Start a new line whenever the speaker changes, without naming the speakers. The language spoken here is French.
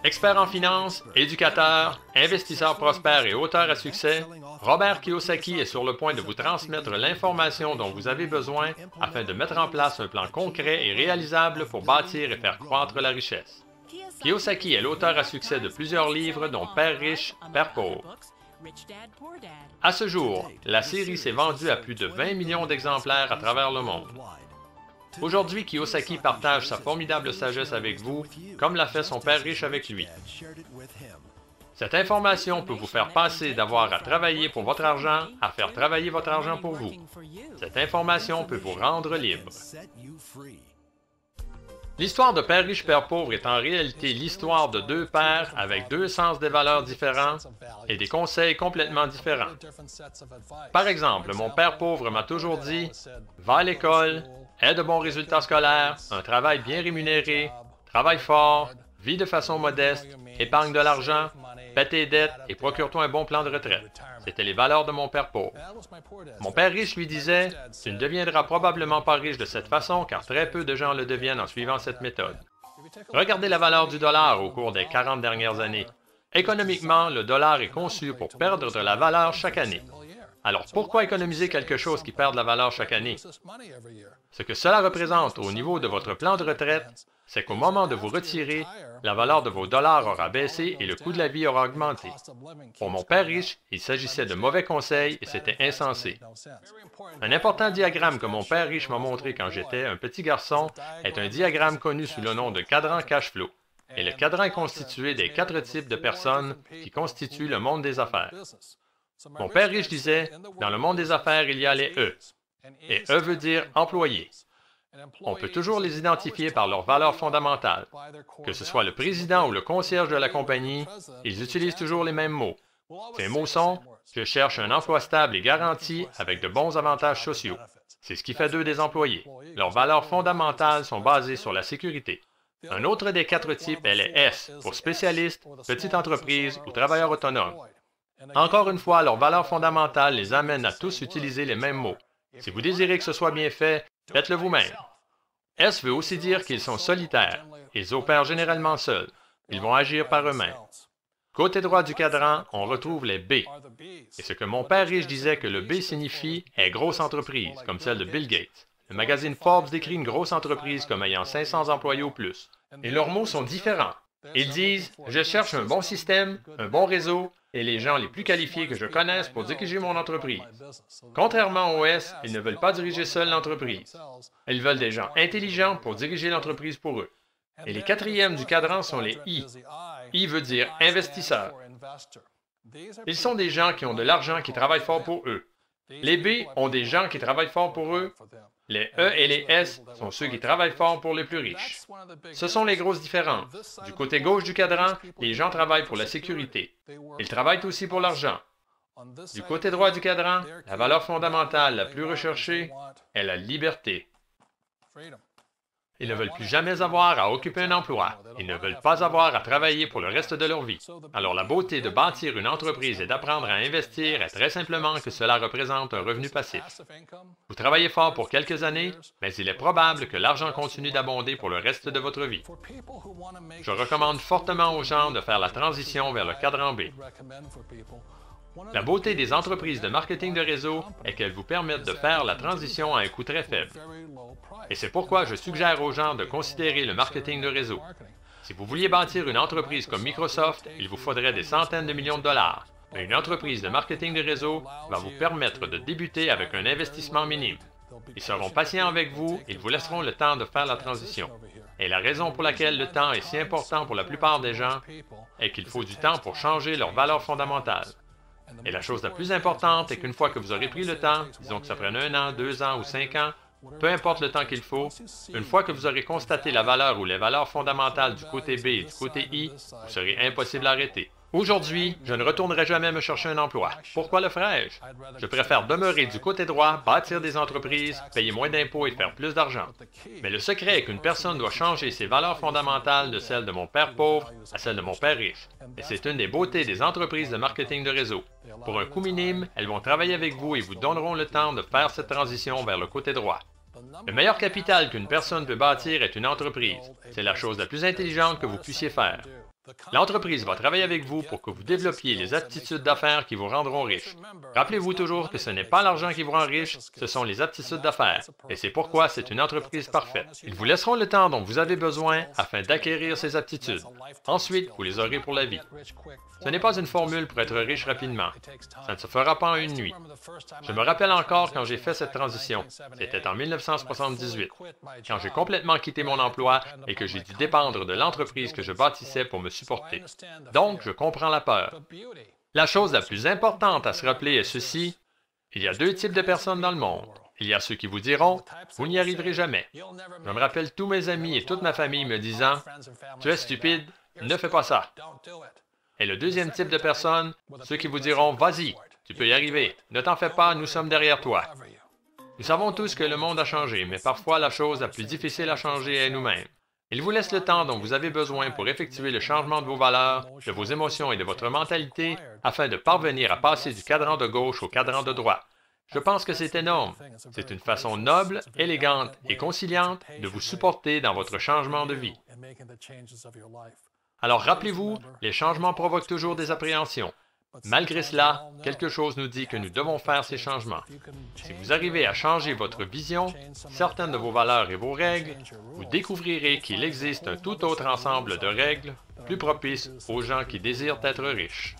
Expert en finance, éducateur, investisseur prospère et auteur à succès, Robert Kiyosaki est sur le point de vous transmettre l'information dont vous avez besoin afin de mettre en place un plan concret et réalisable pour bâtir et faire croître la richesse. Kiyosaki est l'auteur à succès de plusieurs livres dont Père riche, Père pauvre. À ce jour, la série s'est vendue à plus de 20 millions d'exemplaires à travers le monde. Aujourd'hui, Kiyosaki partage sa formidable sagesse avec vous, comme l'a fait son père riche avec lui. Cette information peut vous faire passer d'avoir à travailler pour votre argent à faire travailler votre argent pour vous. Cette information peut vous rendre libre. L'histoire de Père riche, Père pauvre est en réalité l'histoire de deux pères avec deux sens des valeurs différents et des conseils complètement différents. Par exemple, mon père pauvre m'a toujours dit « Va à l'école, aie de bons résultats scolaires, un travail bien rémunéré, travaille fort, vis de façon modeste, épargne de l'argent, paie tes dettes et procure-toi un bon plan de retraite. » C'étaient les valeurs de mon père pauvre. Mon père riche lui disait « Tu ne deviendras probablement pas riche de cette façon car très peu de gens le deviennent en suivant cette méthode. » Regardez la valeur du dollar au cours des 40 dernières années. Économiquement, le dollar est conçu pour perdre de la valeur chaque année. Alors pourquoi économiser quelque chose qui perd de la valeur chaque année? Ce que cela représente au niveau de votre plan de retraite, c'est qu'au moment de vous retirer, la valeur de vos dollars aura baissé et le coût de la vie aura augmenté. Pour mon père riche, il s'agissait de mauvais conseils et c'était insensé. Un important diagramme que mon père riche m'a montré quand j'étais un petit garçon est un diagramme connu sous le nom de cadran cash flow. Et le cadran est constitué des 4 types de personnes qui constituent le monde des affaires. Mon père riche disait, dans le monde des affaires, il y a les E. Et E veut dire employé. On peut toujours les identifier par leurs valeurs fondamentales. Que ce soit le président ou le concierge de la compagnie, ils utilisent toujours les mêmes mots. Ces mots sont « Je cherche un emploi stable et garanti avec de bons avantages sociaux ». C'est ce qui fait d'eux des employés. Leurs valeurs fondamentales sont basées sur la sécurité. Un autre des 4 types est les S, pour spécialistes, petites entreprises ou travailleurs autonomes. Encore une fois, leurs valeurs fondamentales les amènent à tous utiliser les mêmes mots. Si vous désirez que ce soit bien fait, faites-le vous-même. S veut aussi dire qu'ils sont solitaires. Ils opèrent généralement seuls. Ils vont agir par eux-mêmes. Côté droit du cadran, on retrouve les B. Et ce que mon père riche disait que le B signifie est grosse entreprise, comme celle de Bill Gates. Le magazine Forbes décrit une grosse entreprise comme ayant 500 employés ou plus. Et leurs mots sont différents. Ils disent « Je cherche un bon système, un bon réseau et les gens les plus qualifiés que je connaisse pour diriger mon entreprise. » Contrairement aux S, ils ne veulent pas diriger seuls l'entreprise. Ils veulent des gens intelligents pour diriger l'entreprise pour eux. Et les 4e du cadran sont les I. I veut dire investisseur. Ils sont des gens qui ont de l'argent qui travaillent fort pour eux. Les B ont des gens qui travaillent fort pour eux. Les E et les S sont ceux qui travaillent fort pour les plus riches. Ce sont les grosses différences. Du côté gauche du cadran, les gens travaillent pour la sécurité. Ils travaillent aussi pour l'argent. Du côté droit du cadran, la valeur fondamentale la plus recherchée est la liberté. Ils ne veulent plus jamais avoir à occuper un emploi. Ils ne veulent pas avoir à travailler pour le reste de leur vie. Alors la beauté de bâtir une entreprise et d'apprendre à investir est très simplement que cela représente un revenu passif. Vous travaillez fort pour quelques années, mais il est probable que l'argent continue d'abonder pour le reste de votre vie. Je recommande fortement aux gens de faire la transition vers le cadran B. La beauté des entreprises de marketing de réseau est qu'elles vous permettent de faire la transition à un coût très faible. Et c'est pourquoi je suggère aux gens de considérer le marketing de réseau. Si vous vouliez bâtir une entreprise comme Microsoft, il vous faudrait des centaines de millions de dollars. Mais une entreprise de marketing de réseau va vous permettre de débuter avec un investissement minime. Ils seront patients avec vous et ils vous laisseront le temps de faire la transition. Et la raison pour laquelle le temps est si important pour la plupart des gens est qu'il faut du temps pour changer leurs valeurs fondamentales. Et la chose la plus importante est qu'une fois que vous aurez pris le temps, disons que ça prenne 1 an, 2 ans ou 5 ans, peu importe le temps qu'il faut, une fois que vous aurez constaté la valeur ou les valeurs fondamentales du côté B et du côté I, vous serez impossible à arrêter. Aujourd'hui, je ne retournerai jamais me chercher un emploi. Pourquoi le ferais-je? Je préfère demeurer du côté droit, bâtir des entreprises, payer moins d'impôts et faire plus d'argent. Mais le secret est qu'une personne doit changer ses valeurs fondamentales de celles de mon père pauvre à celles de mon père riche. Et c'est une des beautés des entreprises de marketing de réseau. Pour un coût minime, elles vont travailler avec vous et vous donneront le temps de faire cette transition vers le côté droit. Le meilleur capital qu'une personne peut bâtir est une entreprise. C'est la chose la plus intelligente que vous puissiez faire. L'entreprise va travailler avec vous pour que vous développiez les aptitudes d'affaires qui vous rendront riche. Rappelez-vous toujours que ce n'est pas l'argent qui vous rend riche, ce sont les aptitudes d'affaires. Et c'est pourquoi c'est une entreprise parfaite. Ils vous laisseront le temps dont vous avez besoin afin d'acquérir ces aptitudes. Ensuite, vous les aurez pour la vie. Ce n'est pas une formule pour être riche rapidement. Ça ne se fera pas en une nuit. Je me rappelle encore quand j'ai fait cette transition. C'était en 1978, quand j'ai complètement quitté mon emploi et que j'ai dû dépendre de l'entreprise que je bâtissais pour me supporter. Donc, je comprends la peur. La chose la plus importante à se rappeler est ceci: il y a deux types de personnes dans le monde. Il y a ceux qui vous diront « Vous n'y arriverez jamais ». Je me rappelle tous mes amis et toute ma famille me disant « Tu es stupide, ne fais pas ça ». Et le deuxième type de personnes, ceux qui vous diront « Vas-y, tu peux y arriver, ne t'en fais pas, nous sommes derrière toi ». Nous savons tous que le monde a changé, mais parfois la chose la plus difficile à changer est nous-mêmes. Il vous laisse le temps dont vous avez besoin pour effectuer le changement de vos valeurs, de vos émotions et de votre mentalité afin de parvenir à passer du cadran de gauche au cadran de droite. Je pense que c'est énorme. C'est une façon noble, élégante et conciliante de vous supporter dans votre changement de vie. Alors rappelez-vous, les changements provoquent toujours des appréhensions. Malgré cela, quelque chose nous dit que nous devons faire ces changements. Si vous arrivez à changer votre vision, certaines de vos valeurs et vos règles, vous découvrirez qu'il existe un tout autre ensemble de règles plus propices aux gens qui désirent être riches.